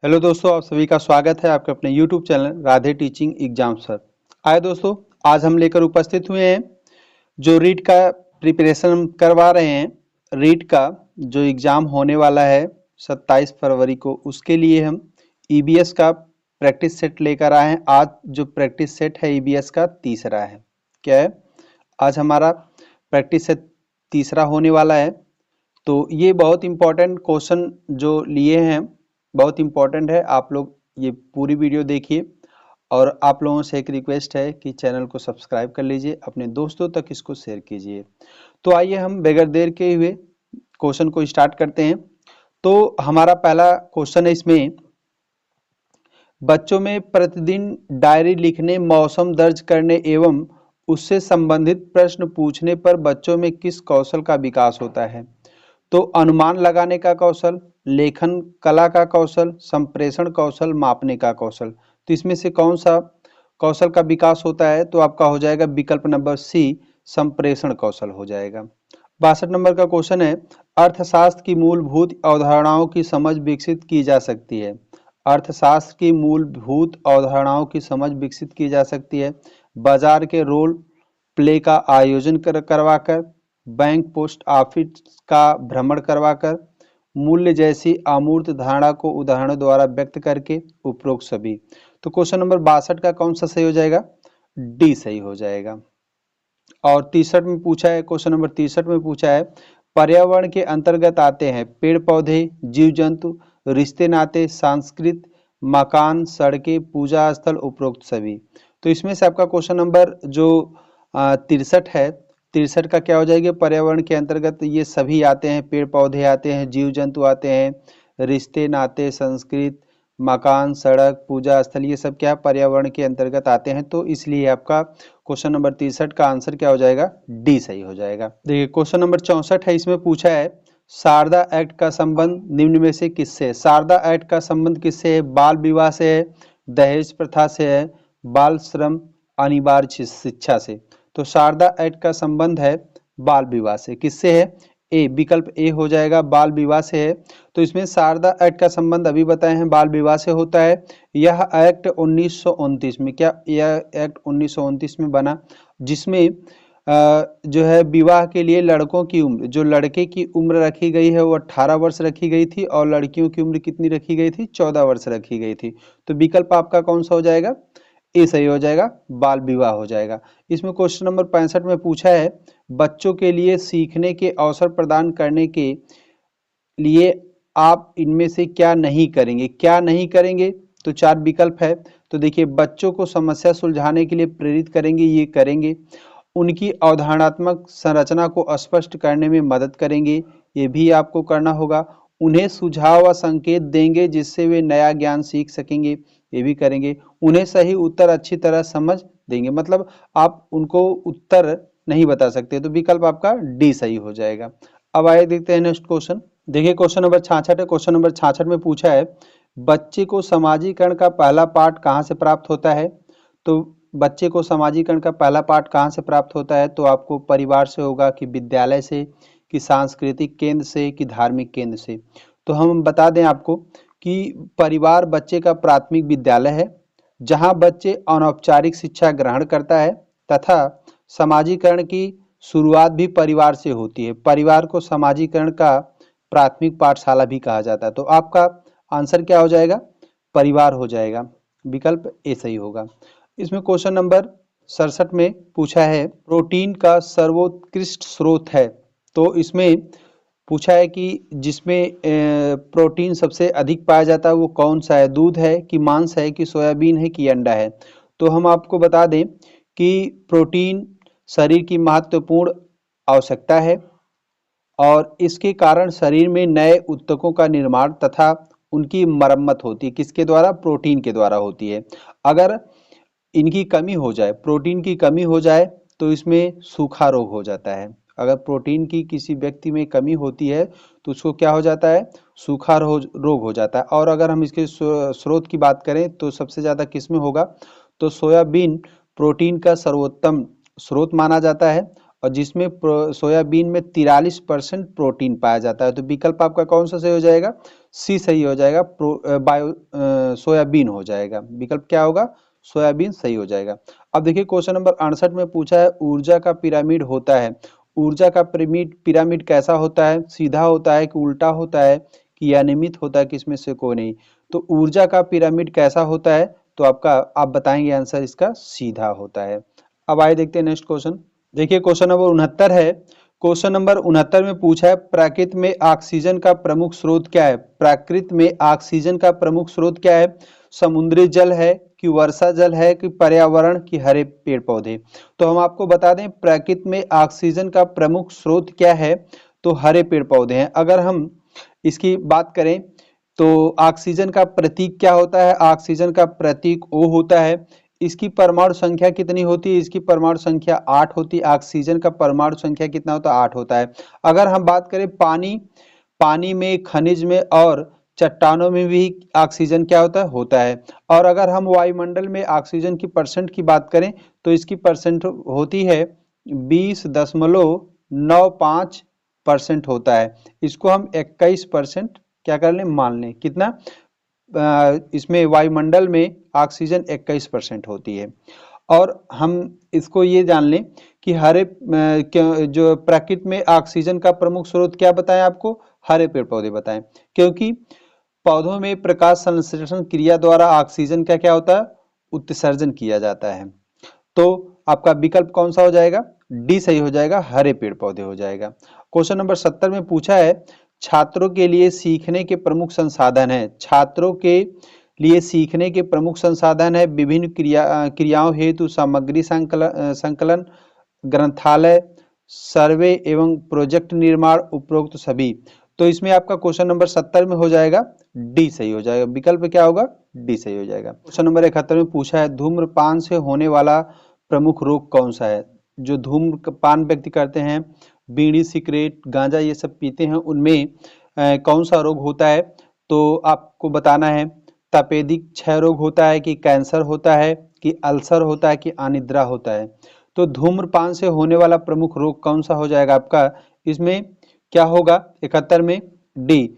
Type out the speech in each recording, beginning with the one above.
Hello दोस्तों, आप सभी का स्वागत है आपके अपने YouTube channel Radhe teaching exams पर। आए दोस्तों, आज हम लेकर उपस्थित हुए हैं जो रीट का प्रिपरेशन हम करवा रहे हैं। रीट का जो एग्ज़ाम होने वाला है 27 फरवरी को, उसके लिए हम EBS का प्रैक्टिस सेट लेकर आए हैं। आज जो प्रैक्टिस सेट है EBS का तीसरा है। क्या है? आज हमारा प्रैक्टिस सेट तीसरा होने वाला है। तो ये बहुत इम्पोर्टेंट क्वेश्चन जो लिए हैं, बहुत इम्पोर्टेंट है। आप लोग ये पूरी वीडियो देखिए और आप लोगों से एक रिक्वेस्ट है कि चैनल को सब्सक्राइब कर लीजिए, अपने दोस्तों तक इसको शेयर कीजिए। तो आइए हम बगैर देर के हुए क्वेश्चन को स्टार्ट करते हैं। तो हमारा पहला क्वेश्चन है इसमें, बच्चों में प्रतिदिन डायरी लिखने, मौसम दर्ज करने एवं उससे संबंधित प्रश्न पूछने पर बच्चों में किस कौशल का विकास होता है? तो अनुमान लगाने का कौशल, लेखन कला का कौशल, संप्रेषण कौशल, मापने का कौशल। तो इसमें से कौन सा कौशल का विकास होता है? तो आपका हो जाएगा विकल्प नंबर सी, संप्रेषण कौशल हो जाएगा। 62 नंबर का क्वेश्चन है, अर्थशास्त्र की मूलभूत अवधारणाओं की समझ विकसित की जा सकती है। अर्थशास्त्र की मूलभूत अवधारणाओं की समझ विकसित की जा सकती है बाजार के रोल प्ले का आयोजन करवाकर, बैंक पोस्ट ऑफिस का भ्रमण करवाकर, मूल्य जैसी अमूर्त धारणा को उदाहरणों द्वारा व्यक्त करके, उपरोक्त सभी। तो क्वेश्चन नंबर 62 का कौन सा सही हो जाएगा? डी सही हो जाएगा। और 63 में पूछा है, क्वेश्चन नंबर 63 में पूछा है, पर्यावरण के अंतर्गत आते हैं पेड़ पौधे, जीव जंतु, रिश्ते नाते, सांस्कृत, मकान, सड़कें, पूजा स्थल, उपरोक्त सभी। तो इसमें से आपका क्वेश्चन नंबर जो 63 है, 63 का क्या हो जाएगा? पर्यावरण के अंतर्गत ये सभी आते हैं, पेड़ पौधे आते हैं, जीव जंतु आते हैं, रिश्ते नाते, संस्कृत, मकान, सड़क, पूजा स्थल, ये सब क्या पर्यावरण के अंतर्गत आते हैं। तो इसलिए आपका क्वेश्चन नंबर 63 का आंसर क्या हो जाएगा? डी सही हो जाएगा। देखिए क्वेश्चन नंबर 64 है, इसमें पूछा है, शारदा एक्ट का संबंध निम्न में से किससे है? शारदा एक्ट का संबंध किससे है? बाल विवाह से है, दहेज प्रथा से है, बाल श्रम, अनिवार्य शिक्षा से। तो शारदा एक्ट का संबंध है बाल विवाह से। किससे है? ए, विकल्प ए हो जाएगा, बाल विवाह से है। तो इसमें शारदा एक्ट का संबंध अभी बताए हैं बाल विवाह से होता है। यह एक्ट 1929 में, क्या यह एक्ट 1929 में बना, जिसमें जो है विवाह के लिए लड़कों की उम्र, जो लड़के की उम्र रखी गई है वो 18 वर्ष रखी गई थी और लड़कियों की उम्र कितनी रखी गई थी? 14 वर्ष रखी गई थी। तो विकल्प आपका कौन सा हो जाएगा? ए सही हो जाएगा, बाल विवाह हो जाएगा। इसमें क्वेश्चन नंबर 65 में पूछा है, बच्चों के लिए सीखने के अवसर प्रदान करने के लिए आप इनमें से क्या नहीं करेंगे? क्या नहीं करेंगे? तो 4 विकल्प है। तो देखिए, बच्चों को समस्या सुलझाने के लिए प्रेरित करेंगे, ये करेंगे। उनकी अवधारणात्मक संरचना को स्पष्ट करने में मदद करेंगे, ये भी आपको करना होगा। उन्हें सुझाव व संकेत देंगे जिससे वे नया ज्ञान सीख सकेंगे, ये भी करेंगे। उन्हें सही उत्तर अच्छी तरह समझ देंगे, मतलब आप उनको उत्तर नहीं बता सकते। तो विकल्प आपका डी सही हो जाएगा। अब आइए देखते हैं नेक्स्ट क्वेश्चन। देखिए क्वेश्चन नंबर 66 है। क्वेश्चन नंबर 66 में पूछा है, बच्चे को समाजीकरण का पहला पाठ कहाँ से प्राप्त होता है? तो बच्चे को समाजीकरण का पहला पाठ कहाँ से प्राप्त होता है? तो आपको परिवार से होगा, कि विद्यालय से, कि सांस्कृतिक केंद्र से, कि धार्मिक केंद्र से। तो हम बता दें आपको कि परिवार बच्चे का प्राथमिक विद्यालय है, जहाँ बच्चे अनौपचारिक शिक्षा ग्रहण करता है, तथा समाजीकरण की शुरुआत भी परिवार से होती है। परिवार को समाजीकरण का प्राथमिक पाठशाला भी कहा जाता है। तो आपका आंसर क्या हो जाएगा? परिवार हो जाएगा, विकल्प ए सही होगा। इसमें क्वेश्चन नंबर 67 में पूछा है, प्रोटीन का सर्वोत्कृष्ट स्रोत है। तो इसमें पूछा है कि जिसमें प्रोटीन सबसे अधिक पाया जाता है वो कौन सा है? दूध है, कि मांस है, कि सोयाबीन है, कि अंडा है? तो हम आपको बता दें कि प्रोटीन शरीर की महत्वपूर्ण आवश्यकता है और इसके कारण शरीर में नए ऊतकों का निर्माण तथा उनकी मरम्मत होती है। किसके द्वारा? प्रोटीन के द्वारा होती है। अगर इनकी कमी हो जाए, प्रोटीन की कमी हो जाए, तो इसमें सूखा रोग हो जाता है। अगर प्रोटीन की किसी व्यक्ति में कमी होती है तो उसको क्या हो जाता है? सूखा रोग हो जाता है। और अगर हम इसके स्रोत की बात करें तो सबसे ज़्यादा किस में होगा? तो सोयाबीन प्रोटीन का सर्वोत्तम स्रोत माना जाता है। और जिसमें सोयाबीन में 43% प्रोटीन पाया जाता है। तो विकल्प आपका कौन सा सही हो जाएगा? सी सही हो जाएगा, सोयाबीन हो जाएगा। विकल्प क्या होगा? सोयाबीन सही हो जाएगा। अब देखिए क्वेश्चन नंबर 68 में पूछा है ऊर्जा का पिरामिड होता है। ऊर्जा का पिरामिड कैसा होता है? सीधा होता है कि उल्टा होता है कि अनियमित होता है, किसमें से कोई नहीं? तो ऊर्जा का पिरामिड कैसा होता है? तो आप बताएंगे आंसर इसका सीधा होता है। अब आइए देखते हैं नेक्स्ट क्वेश्चन। देखिए क्वेश्चन नंबर 69 है। क्वेश्चन नंबर 69 में पूछा है प्रकृति में ऑक्सीजन का प्रमुख स्रोत क्या है? प्रकृति में ऑक्सीजन का प्रमुख स्रोत क्या है? समुद्री जल है कि वर्षा जल है कि पर्यावरण की हरे पेड़ पौधे? तो हम आपको बता दें प्रकृति में ऑक्सीजन का प्रमुख स्रोत क्या है? तो हरे पेड़ पौधे हैं। अगर हम इसकी बात करें तो ऑक्सीजन का प्रतीक क्या होता है? ऑक्सीजन का प्रतीक O होता है। इसकी परमाणु संख्या कितनी होती है? इसकी परमाणु संख्या 8 होती है। ऑक्सीजन का परमाणु संख्या कितना होता है? 8 होता है। अगर हम बात करें पानी में, खनिज में और चट्टानों में भी ऑक्सीजन क्या होता है। और अगर हम वायुमंडल में ऑक्सीजन की परसेंट की बात करें तो इसकी परसेंट होती है 20.95% होता है। इसको हम 21% क्या कर लें? मान लें। कितना? इसमें वायुमंडल में ऑक्सीजन 21% होती है। और हम इसको ये जान लें कि जो प्रकृति में ऑक्सीजन का प्रमुख स्रोत क्या बताएं आपको? हरे पेड़ पौधे बताएं। क्योंकि पौधों में प्रकाश संश्लेषण क्रिया द्वारा ऑक्सीजन का क्या होता है? उत्सर्जन किया जाता है। तो आपका विकल्प कौन सा हो जाएगा? डी सही हो जाएगा, हरे पेड़ पौधे हो जाएगा। क्वेश्चन नंबर 70 में पूछा है छात्रों के लिए सीखने के प्रमुख संसाधन है। छात्रों के लिए सीखने के प्रमुख संसाधन है विभिन्न क्रियाओं हेतु सामग्री संकलन, ग्रंथालय, सर्वे एवं प्रोजेक्ट निर्माण, उपरोक्त सभी। तो इसमें आपका क्वेश्चन नंबर 70 में हो जाएगा डी सही हो जाएगा। विकल्प क्या होगा? डी सही हो जाएगा। क्वेश्चन नंबर 71 में पूछा है धूम्रपान से होने वाला प्रमुख रोग कौन सा है? जो धूम्रपान व्यक्ति करते हैं, बीड़ी, सिगरेट, गांजा ये सब पीते हैं, उनमें कौन सा रोग होता है? तो आपको बताना है तपेदिक क्षय रोग होता है कि कैंसर होता है कि अल्सर होता है कि अनिद्रा होता है? तो धूम्रपान से होने वाला प्रमुख रोग कौन सा हो जाएगा आपका? इसमें क्या होगा? 71 में डी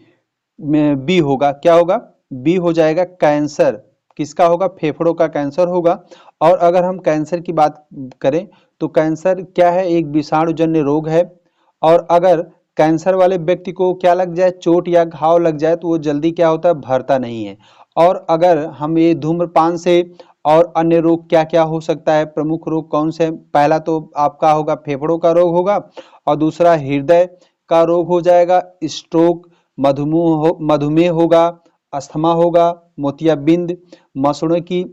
में बी होगा। क्या होगा? बी हो जाएगा कैंसर। किसका होगा? फेफड़ों का कैंसर होगा। और अगर हम कैंसर की बात करें तो कैंसर क्या है? एक विषाणुजन्य रोग है। और अगर कैंसर वाले व्यक्ति को क्या लग जाए, चोट या घाव लग जाए, तो वो जल्दी क्या होता है? भरता नहीं है। और अगर हम ये धूम्रपान से और अन्य रोग क्या क्या हो सकता है? प्रमुख रोग कौन से? पहला तो आपका होगा फेफड़ों का रोग होगा, और दूसरा हृदय का रोग हो जाएगा, स्ट्रोक, मधुमेह होगा, अस्थमा होगा, मोतियाबिंद, मसूड़ों की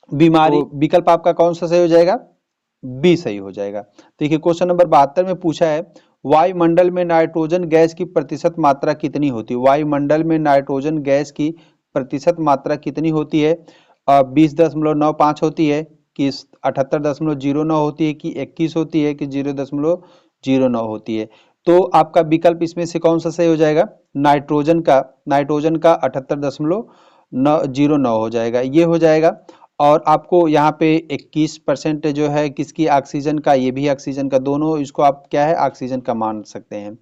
बीमारी। तो विकल्प आपका कौन सा सही हो जाएगा? बी सही हो जाएगा। देखिए क्वेश्चन नंबर 72 में पूछा है वायुमंडल में नाइट्रोजन गैस की प्रतिशत मात्रा कितनी होती है? वायुमंडल में नाइट्रोजन गैस की प्रतिशत मात्रा कितनी होती है? 20.95 होती है कि 78.09 होती है कि 21 होती है कि 0.09 होती है? तो आपका विकल्प इसमें से कौन सा सही हो जाएगा? नाइट्रोजन का 78.09 हो जाएगा, ये हो जाएगा। और आपको यहाँ पे 21% जो है किसकी? ऑक्सीजन का। ये भी ऑक्सीजन का, दोनों इसको आप क्या है? ऑक्सीजन का मान सकते हैं।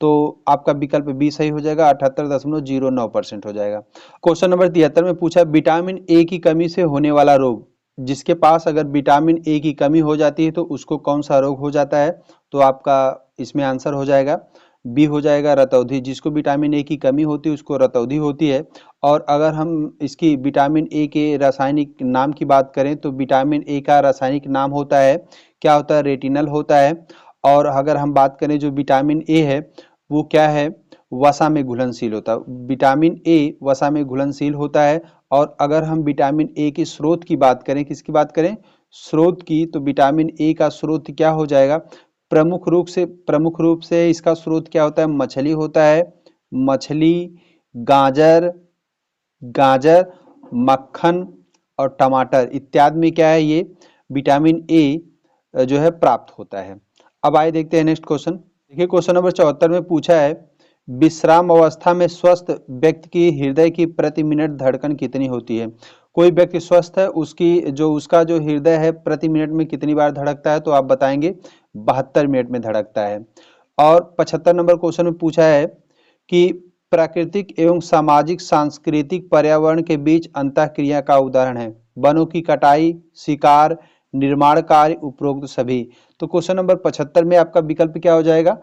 तो आपका विकल्प बी सही हो जाएगा, 78.09% हो जाएगा। क्वेश्चन नंबर 73 में पूछा विटामिन ए की कमी से होने वाला रोग। जिसके पास अगर विटामिन ए की कमी हो जाती है तो उसको कौन सा रोग हो जाता है? तो आपका इसमें आंसर हो जाएगा बी हो जाएगा, रतौंधी। जिसको विटामिन ए की कमी होती है उसको रतौंधी होती है। और अगर हम इसकी विटामिन ए के रासायनिक नाम की बात करें तो विटामिन ए का रासायनिक नाम होता है क्या होता है? रेटिनल होता है। और अगर हम बात करें जो विटामिन ए है वो क्या है? वसा में घुलनशील होता है। विटामिन ए वसा में घुलनशील होता है। और अगर हम विटामिन ए के स्रोत की बात करें, किसकी बात करें? स्रोत की, तो विटामिन ए का स्रोत क्या हो जाएगा? प्रमुख रूप से इसका स्रोत क्या होता है? मछली होता है। मछली, गाजर, मक्खन और टमाटर इत्यादि में क्या है? ये विटामिन ए जो है प्राप्त होता है। अब आइए देखते हैं नेक्स्ट क्वेश्चन। देखिए क्वेश्चन नंबर 74 में पूछा है विश्राम अवस्था में स्वस्थ व्यक्ति की हृदय की प्रति मिनट धड़कन कितनी होती है? कोई व्यक्ति स्वस्थ है, उसका जो हृदय है प्रति मिनट में कितनी बार धड़कता है? तो आप बताएंगे 72 मिनट में धड़कता है। और 75 नंबर क्वेश्चन में पूछा है कि प्राकृतिक एवं सामाजिक सांस्कृतिक पर्यावरण के बीच अंतःक्रिया का उदाहरण है। वनों की कटाई, शिकार, निर्माण कार्य, उपरोक्त सभी। तो क्वेश्चन नंबर 75 में आपका विकल्प क्या हो जाएगा?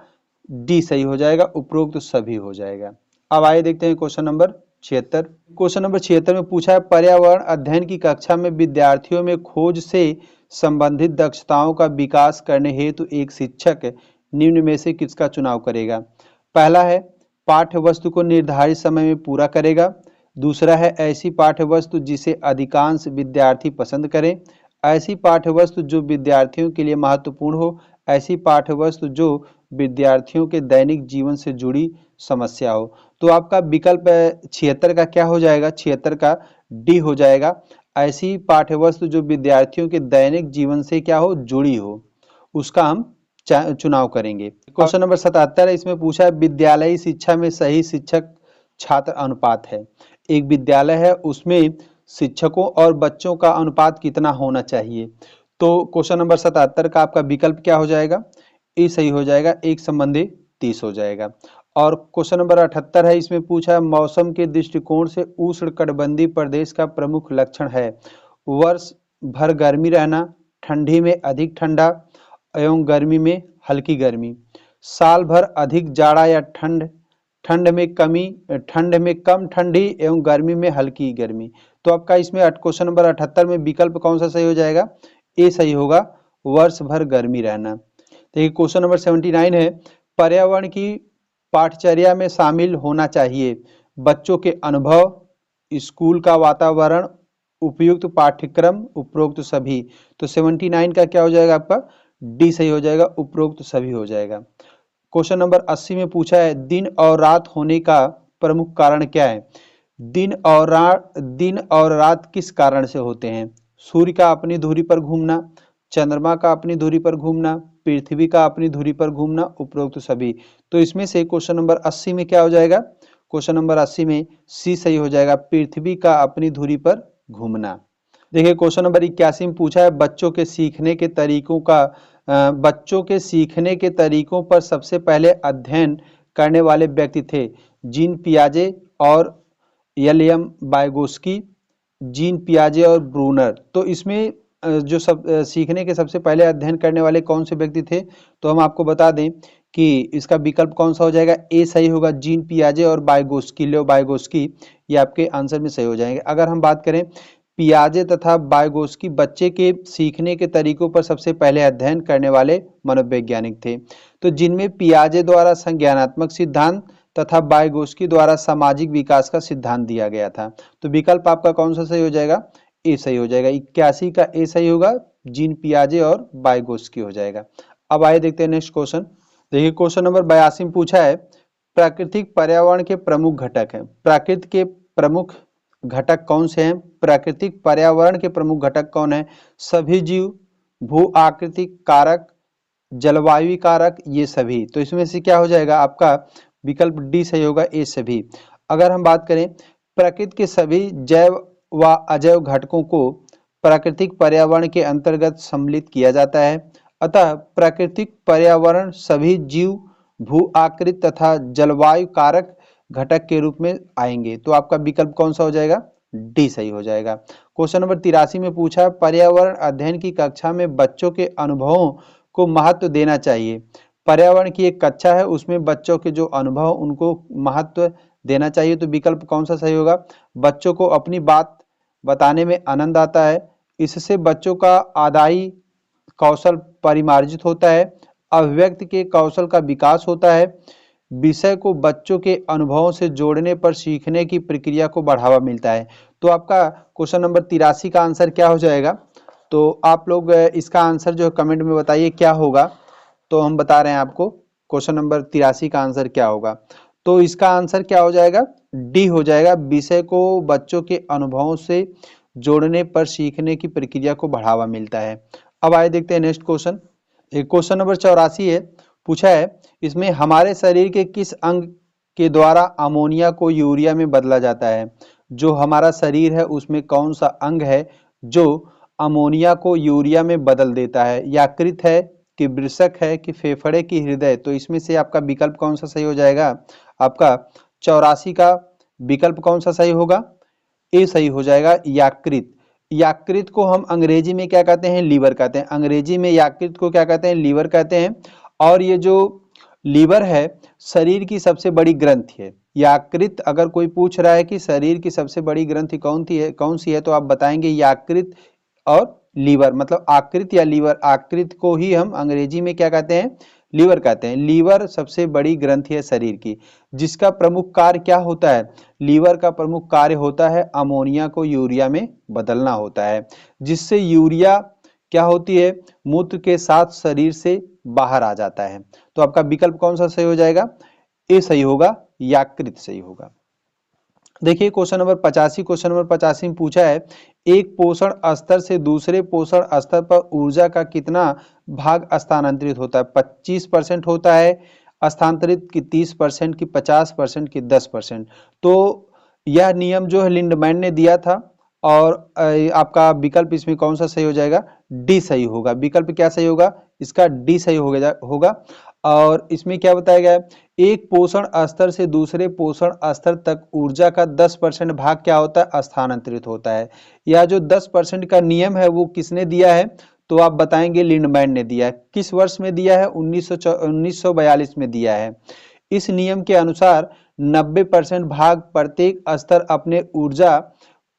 डी सही हो जाएगा, उपरोक्त सभी हो जाएगा। अब आइए देखते हैं क्वेश्चन नंबर 76। क्वेश्चन नंबर 76 में पूछा है पर्यावरण अध्ययन की कक्षा में विद्यार्थियों में खोज से संबंधित दक्षताओं का विकास करने हेतु एक शिक्षक निम्न में से किसका चुनाव करेगा? पहला है पाठ्य वस्तु को निर्धारित समय में पूरा करेगा। दूसरा है ऐसी पाठ्य वस्तु जिसे अधिकांश विद्यार्थी पसंद करें। ऐसी पाठ्य वस्तु जो विद्यार्थियों के लिए महत्वपूर्ण हो। ऐसी पाठ्य वस्तु जो विद्यार्थियों के दैनिक जीवन से जुड़ी समस्या हो। तो आपका विकल्प 76 का क्या हो जाएगा? 76 का डी हो जाएगा। ऐसी पाठ्य वस्तु जो विद्यार्थियों के दैनिक जीवन से क्या हो? जुड़ी हो, उसका हम चुनाव करेंगे। क्वेश्चन नंबर 77 है, इसमें पूछा है विद्यालयी शिक्षा में सही शिक्षक छात्र अनुपात है। एक विद्यालय है, उसमें शिक्षकों और बच्चों का अनुपात कितना होना चाहिए? तो क्वेश्चन नंबर 77 का आपका विकल्प क्या हो जाएगा? ए सही हो जाएगा, 1:30 हो जाएगा। और क्वेश्चन नंबर 78 है, इसमें पूछा है मौसम के दृष्टिकोण से उष्णकटिबंधीय प्रदेश का प्रमुख लक्षण है। वर्ष भर गर्मी रहना, ठंडी में अधिक ठंडा एवं गर्मी में हल्की गर्मी, साल भर अधिक जाड़ा या ठंड, ठंड में कम ठंडी एवं गर्मी में हल्की गर्मी। तो आपका इसमें क्वेश्चन नंबर 78 में विकल्प कौन सा सही हो जाएगा? ए सही होगा, वर्ष भर गर्मी रहना। देखिए क्वेश्चन नंबर 79 है, पर्यावरण की पाठचर्या में शामिल होना चाहिए बच्चों के अनुभव, स्कूल का वातावरण, उपयुक्त पाठ्यक्रम, उपरोक्त सभी। तो 79 का क्या हो जाएगा आपका? डी सही हो जाएगा, उपरोक्त सभी हो जाएगा। क्वेश्चन नंबर 80 में पूछा है दिन और रात होने का प्रमुख कारण क्या है? दिन और रात किस कारण से होते हैं? सूर्य का अपनी धुरी पर घूमना, चंद्रमा का अपनी धुरी पर घूमना, पृथ्वी का अपनी धुरी पर घूमना, उपरोक्त सभी। तो इसमें से क्वेश्चन नंबर 80 में क्या हो जाएगा? क्वेश्चन नंबर 80 में सी सही हो जाएगा, पृथ्वी का अपनी धुरी पर घूमना। देखिए क्वेश्चन नंबर 81 में पूछा है बच्चों के सीखने के तरीकों पर सबसे पहले अध्ययन करने वाले व्यक्ति थे जीन पियाजे और एल.एम. वाइगोस्की, जीन पियाजे और ब्रूनर। तो इसमें जो सीखने के सबसे पहले अध्ययन करने वाले कौन से व्यक्ति थे? तो हम आपको बता दें कि इसका विकल्प कौन सा हो जाएगा? ए सही होगा, जीन पियाजे और वाइगोस्की, लियो वाइगोस्की, ये आपके आंसर में सही हो जाएंगे। अगर हम बात करें पियाजे तथा वाइगोस्की बच्चे के सीखने के तरीकों पर सबसे पहले अध्ययन करने वाले मनोवैज्ञानिक थे। तो जिनमें पियाजे द्वारा संज्ञानात्मक सिद्धांत तथा वाइगोस्की द्वारा सामाजिक विकास का सिद्धांत दिया गया था। तो विकल्प आपका कौन सा सही हो जाएगा? ए सही हो जाएगा, 81 का ए सही होगा, जीन पियाजे और वाइगोस्की हो जाएगा। अब आइए देखते हैं नेक्स्ट क्वेश्चन। देखिए क्वेश्चन नंबर 82 में पूछा है प्राकृतिक पर्यावरण के प्रमुख घटक हैं। प्रकृति के प्रमुख घटक कौन से हैं? प्राकृतिक पर्यावरण के प्रमुख घटक कौन है? सभी जीव, भू आकृतिक कारक, जलवायु कारक, ये सभी। तो इसमें से क्या हो जाएगा आपका? विकल्प डी सही होगा, ए सभी। अगर हम बात करें प्रकृति के सभी जैव व अजैव घटकों को प्राकृतिक पर्यावरण के अंतर्गत सम्मिलित किया जाता है, अतः प्राकृतिक पर्यावरण सभी जीव, भू आकृति तथा जलवायु कारक घटक के रूप में आएंगे। तो आपका विकल्प कौन सा हो जाएगा? डी सही हो जाएगा। क्वेश्चन नंबर 83 में पूछा पर्यावरण अध्ययन की कक्षा में बच्चों के अनुभवों को महत्व देना चाहिए। पर्यावरण की एक कक्षा है, उसमें बच्चों के जो अनुभव उनको महत्व देना चाहिए। तो विकल्प कौन सा सही होगा? बच्चों को अपनी बात बताने में आनंद आता है, इससे बच्चों का आदाई कौशल परिमार्जित होता है, अभिव्यक्ति के कौशल का विकास होता है, विषय को बच्चों के अनुभवों से जोड़ने पर सीखने की प्रक्रिया को बढ़ावा मिलता है। तो आपका क्वेश्चन नंबर 83 का आंसर क्या हो जाएगा? तो आप लोग इसका आंसर जो है कमेंट में बताइए क्या होगा। तो हम बता रहे हैं आपको क्वेश्चन नंबर 83 का आंसर क्या होगा। तो इसका आंसर क्या हो जाएगा? डी हो जाएगा, विषय को बच्चों के अनुभवों से जोड़ने पर सीखने की प्रक्रिया को बढ़ावा मिलता है। अब आइए देखते हैं नेक्स्ट क्वेश्चन। क्वेश्चन नंबर 84 है, पूछा है इसमें हमारे शरीर के किस अंग के द्वारा अमोनिया को यूरिया में बदला जाता है? जो हमारा शरीर है उसमें कौन सा अंग है जो अमोनिया को यूरिया में बदल देता है? यकृत है, कि वृषक है कि फेफड़े की हृदय, तो इसमें से आपका विकल्प कौन सा सही हो जाएगा? आपका 84 का विकल्प कौन सा सही होगा? ए सही हो जाएगा, यकृत। यकृत को हम अंग्रेजी में क्या कहते हैं? लीवर कहते हैं। अंग्रेजी में यकृत को क्या कहते हैं? लीवर कहते हैं। और ये जो लीवर है शरीर की सबसे बड़ी ग्रंथि है। यकृत, अगर कोई पूछ रहा है कि शरीर की सबसे बड़ी ग्रंथि कौन सी है, तो आप बताएंगे यकृत और लीवर, मतलब आकृत या लीवर। आकृत को ही हम अंग्रेजी में क्या कहते हैं? लीवर कहते हैं। लीवर सबसे बड़ी ग्रंथि है शरीर की, जिसका प्रमुख कार्य क्या होता है? लीवर का प्रमुख कार्य होता है अमोनिया को यूरिया में बदलना होता है, जिससे यूरिया क्या होती है? मूत्र के साथ शरीर से बाहर आ जाता है। तो आपका विकल्प कौन सा सही हो जाएगा? ए सही होगा, यकृत सही होगा। देखिए क्वेश्चन नंबर 85, क्वेश्चन नंबर 85 में पूछा है एक पोषण स्तर से दूसरे पोषण स्तर पर ऊर्जा का कितना भाग स्थानांतरित होता है? 25% होता है स्थानांतरित, की 30%, की 50%, की 10%। तो यह नियम जो है लिंडमैन ने दिया था, और आपका विकल्प इसमें कौन सा सही हो जाएगा? डी सही होगा। विकल्प क्या सही होगा? इसका डी सही होगा। और इसमें क्या बताया गया है? एक पोषण स्तर से दूसरे पोषण स्तर तक ऊर्जा का 10% भाग क्या होता है? स्थानांतरित होता है। यह जो 10% का नियम है वो किसने दिया है? तो आप बताएंगे लिंडमैन ने दिया है। किस वर्ष में दिया है? 1942 में दिया है। इस नियम के अनुसार 90% भाग प्रत्येक स्तर अपने ऊर्जा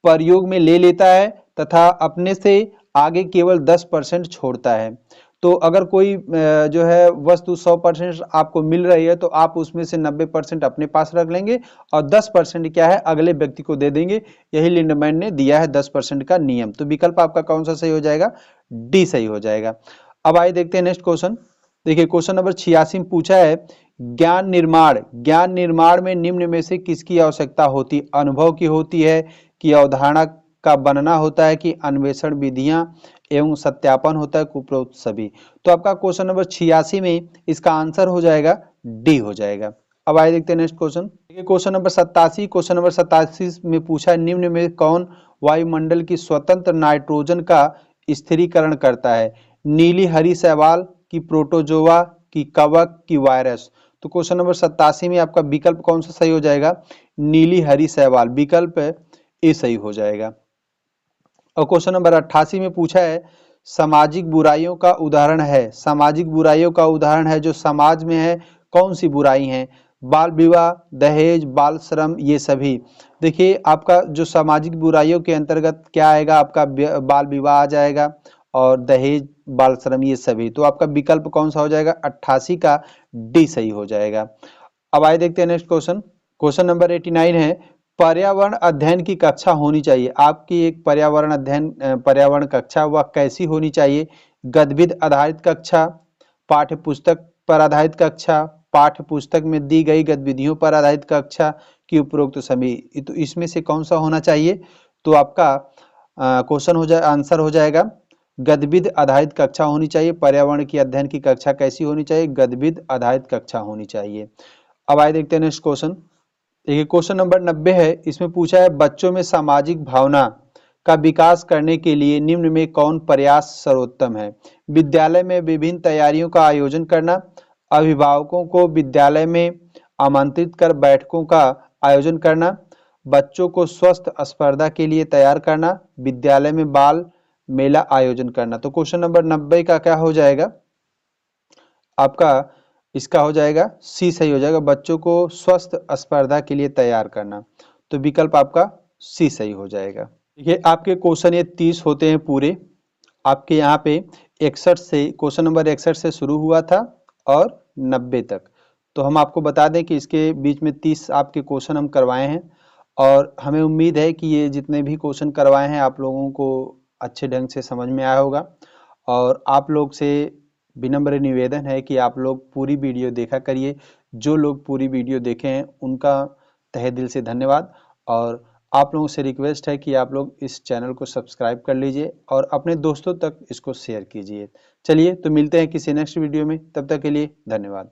प्रयोग में ले लेता है तथा अपने से आगे केवल 10% छोड़ता है। तो अगर कोई जो है वस्तु 100% आपको मिल रही है, तो आप उसमें से 90% अपने पास रख लेंगे और 10% क्या है? अगले व्यक्ति को दे देंगे। यही लिंडमैन ने दिया है 10% का नियम। तो विकल्प आपका कौन सा सही हो जाएगा? डी सही हो जाएगा। अब आइए देखते हैं नेक्स्ट क्वेश्चन। देखिए क्वेश्चन नंबर 86 में पूछा है ज्ञान निर्माण में निम्न में से किसकी आवश्यकता होती? अनुभव की होती है, कि अवधारणा का बनना होता है, कि अन्वेषण विधियां एवं सत्यापन होता है, उपरोक्त सभी। तो आपका क्वेश्चन नंबर 86 में इसका आंसर हो जाएगा डी हो जाएगा। अब आइए देखते हैं next question. Question number 87, question number 87 में पूछा है निम्न में कौन वायुमंडल की स्वतंत्र नाइट्रोजन का स्थिरीकरण करता है? नीली हरी शैवाल, की प्रोटोजोआ, की कवक, की वायरस। तो क्वेश्चन नंबर 87 में आपका विकल्प कौन सा सही हो जाएगा? नीली हरी शैवाल। विकल्प ए सही हो जाएगा। और क्वेश्चन नंबर 88 में पूछा है सामाजिक बुराइयों का उदाहरण है। सामाजिक बुराइयों का उदाहरण है जो समाज में है, कौन सी बुराई है? बाल विवाह, दहेज, बाल श्रम, ये सभी। देखिए आपका जो सामाजिक बुराइयों के अंतर्गत क्या आएगा? आपका बाल विवाह आ जाएगा, और दहेज, बाल श्रम, ये सभी। तो आपका विकल्प कौन सा हो जाएगा? 88 का डी सही हो जाएगा। अब आइए देखते हैं नेक्स्ट क्वेश्चन। क्वेश्चन नंबर 89 है पर्यावरण अध्ययन की कक्षा होनी चाहिए। आपकी एक पर्यावरण कक्षा वह कैसी होनी चाहिए? गतिविधि आधारित कक्षा, पाठ्य पुस्तक पर आधारित कक्षा, पाठ्य पुस्तक में दी गई गतिविधियों पर आधारित कक्षा, की उपरोक्त सभी। तो इसमें से कौन सा होना चाहिए? तो आपका क्वेश्चन हो जाए आंसर हो जाएगा गतिविधि आधारित कक्षा होनी चाहिए। पर्यावरण की अध्ययन की कक्षा कैसी होनी चाहिए? गतिविधि आधारित कक्षा होनी चाहिए। अब आइए देखते हैं नेक्स्ट क्वेश्चन। देखिए क्वेश्चन नंबर 90 है। इसमें पूछा है बच्चों में सामाजिक भावना का विकास करने के लिए निम्न में कौन प्रयास सर्वोत्तम है? विद्यालय में विभिन्न तैयारियों का आयोजन करना, अभिभावकों को विद्यालय में आमंत्रित कर बैठकों का आयोजन करना, बच्चों को स्वस्थ स्पर्धा के लिए तैयार करना, विद्यालय में बाल मेला आयोजन करना। तो क्वेश्चन नंबर 90 का क्या हो जाएगा? आपका इसका हो जाएगा सी सही हो जाएगा, बच्चों को स्वस्थ स्पर्धा के लिए तैयार करना। तो विकल्प आपका सी सही हो जाएगा। देखिए आपके क्वेश्चन ये 30 होते हैं पूरे। आपके यहाँ पे 61 से क्वेश्चन नंबर 61 से शुरू हुआ था और 90 तक। तो हम आपको बता दें कि इसके बीच में 30 आपके क्वेश्चन हम करवाए हैं, और हमें उम्मीद है कि ये जितने भी क्वेश्चन करवाए हैं आप लोगों को अच्छे ढंग से समझ में आया होगा। और आप लोग से विनम्र निवेदन है कि आप लोग पूरी वीडियो देखा करिए। जो लोग पूरी वीडियो देखे हैं उनका तहे दिल से धन्यवाद, और आप लोगों से रिक्वेस्ट है कि आप लोग इस चैनल को सब्सक्राइब कर लीजिए और अपने दोस्तों तक इसको शेयर कीजिए। चलिए तो मिलते हैं किसी नेक्स्ट वीडियो में, तब तक के लिए धन्यवाद।